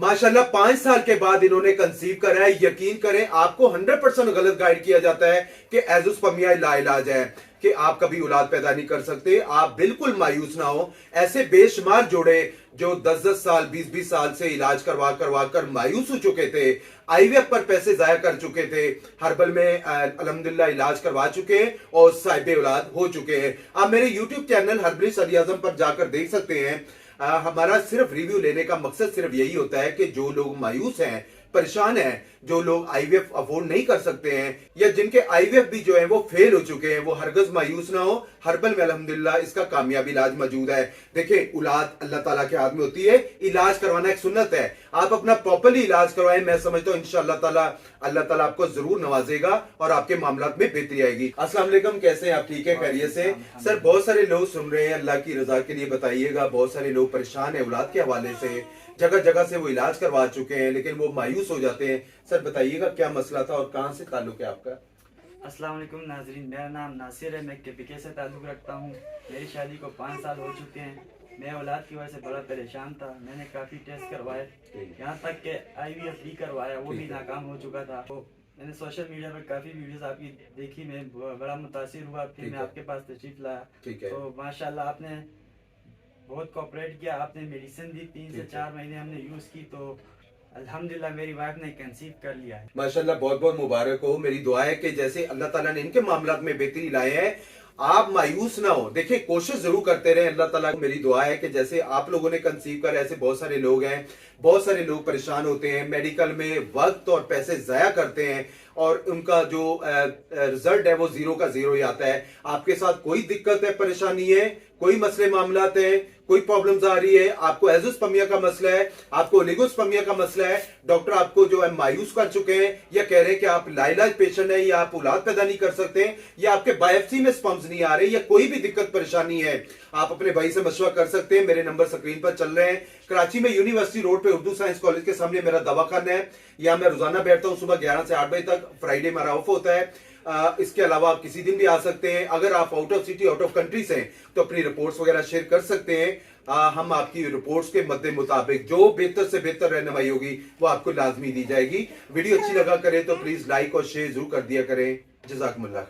माशाल्लाह 5 साल के बाद इन्होंने कंसीव करा है। यकीन करें, आपको 100% गलत गाइड किया जाता है कि एजोस्पर्मिया लाइलाज है, कि आप कभी औलाद पैदा नहीं कर सकते। आप बिल्कुल मायूस ना हो। ऐसे बेशुमार जोड़े जो 10-10 साल 20-20 साल से इलाज करवा करवा कर मायूस हो चुके थे, आईवीएफ पर पैसे जाया कर चुके थे, हर्बल में अल्हम्दुलिल्लाह इलाज करवा चुके हैं और साहिब औलाद हो चुके हैं। आप मेरे यूट्यूब चैनल हर्बलिस्ट अली आजम पर जाकर देख सकते हैं। हमारा सिर्फ रिव्यू लेने का मकसद सिर्फ यही होता है कि जो लोग मायूस हैं, परेशान हैं, जो लोग आईवीएफ अफोर्ड नहीं कर सकते हैं या जिनके आईवीएफ भी जो है वो फेल हो चुके हैं, वो हरगज मायूस ना हो। हर्बल में अल्हम्दुलिल्लाह इसका कामयाब इलाज मौजूद है। देखिए, औलाद अल्लाह ताला के हाथ में होती है, इलाज करवाना एक सुन्नत है। आप अपना प्रॉपरली इलाज करवाएं, मैं समझता हूँ इंशाअल्लाह ताला अल्लाह ताला आपको जरूर नवाजेगा और आपके मामलात में बेहतरी आएगी। अस्सलाम वालेकुम, कैसे हैं आप? ठीक है, खैरियत से? सर, बहुत सारे लोग सुन रहे हैं, अल्लाह की रजा के लिए बताइएगा। बहुत सारे लोग परेशान है औलाद के हवाले से, जगह जगह से वो इलाज करवा चुके हैं लेकिन वो मायूस हो जाते हैं। सर बताइएगा क्या मसला था और कहाँ से ताल्लुक है आपका? अस्सलाम वालेकुम नाजरीन, मेरा नाम नासिर है। मैं केपीके से ताल्लुक़ रखता हूँ। मेरी शादी को 5 साल हो चुके हैं। मैं औलाद की वजह से बड़ा परेशान था। मैंने काफ़ी टेस्ट करवाए, यहाँ तक कि आईवीएफ भी करवाया, वो भी नाकाम हो चुका था। तो मैंने सोशल मीडिया पर काफ़ी वीडियोस आपकी देखी, मैं बड़ा मुतासिर हुआ। फिर मैं आपके पास तशरीफ लाया, तो माशाल्लाह आपने बहुत कोऑपरेट किया। आपने मेडिसिन दी, 3 से 4 महीने हमने यूज़ की, तो अल्हम्दुलिल्लाह मेरी वाइफ ने कंसीव कर लिया है। माशाल्लाह, बहुत बहुत मुबारक हो। मेरी दुआ है कि जैसे अल्लाह ताला ने इनके मामलात में बेहतरी लाए हैं, आप मायूस ना हो। देखिए, कोशिश जरूर करते रहे। अल्लाह ताला को मेरी दुआ है कि जैसे आप लोगों ने कंसीव कर, ऐसे बहुत सारे लोग हैं। बहुत सारे लोग परेशान होते हैं, मेडिकल में वक्त और पैसे जाया करते हैं और उनका जो रिजल्ट है वो 0 का 0 ही आता है। आपके साथ कोई दिक्कत है, परेशानी है, कोई मसले मामलात है, कोई प्रॉब्लम्स आ रही है, आपको एजोस्पर्मिया का मसला है, आपको ओलिगोस्पर्मिया का मसला है, डॉक्टर आपको जो है मायूस कर चुके हैं या कह रहे हैं कि आप लाइलाज पेशेंट है या आप औलाद पैदा नहीं कर सकते या आपके बायोप्सी में स्पर्म्स नहीं आ रहे या कोई भी दिक्कत परेशानी है, आप अपने भाई से मशवरा कर सकते हैं। मेरे नंबर स्क्रीन पर चल रहे हैं। कराची में यूनिवर्सिटी रोड पे उर्दू साइंस कॉलेज के सामने मेरा दवाखाना है। यहाँ मैं रोजाना बैठता हूँ सुबह 11 से 8 बजे तक। फ्राइडे मेरा ऑफ होता है। इसके अलावा आप किसी दिन भी आ सकते हैं। अगर आप out of city, out of country से हैं तो अपनी रिपोर्ट्स वगैरह शेयर कर सकते हैं। हम आपकी रिपोर्ट्स के मद्दे मुताबिक जो बेहतर से बेहतर रहनुमाई होगी वो आपको लाजमी दी जाएगी। वीडियो अच्छी लगा करे तो प्लीज लाइक और शेयर जरूर कर दिया करें। जज़ाकुमुल्लाह।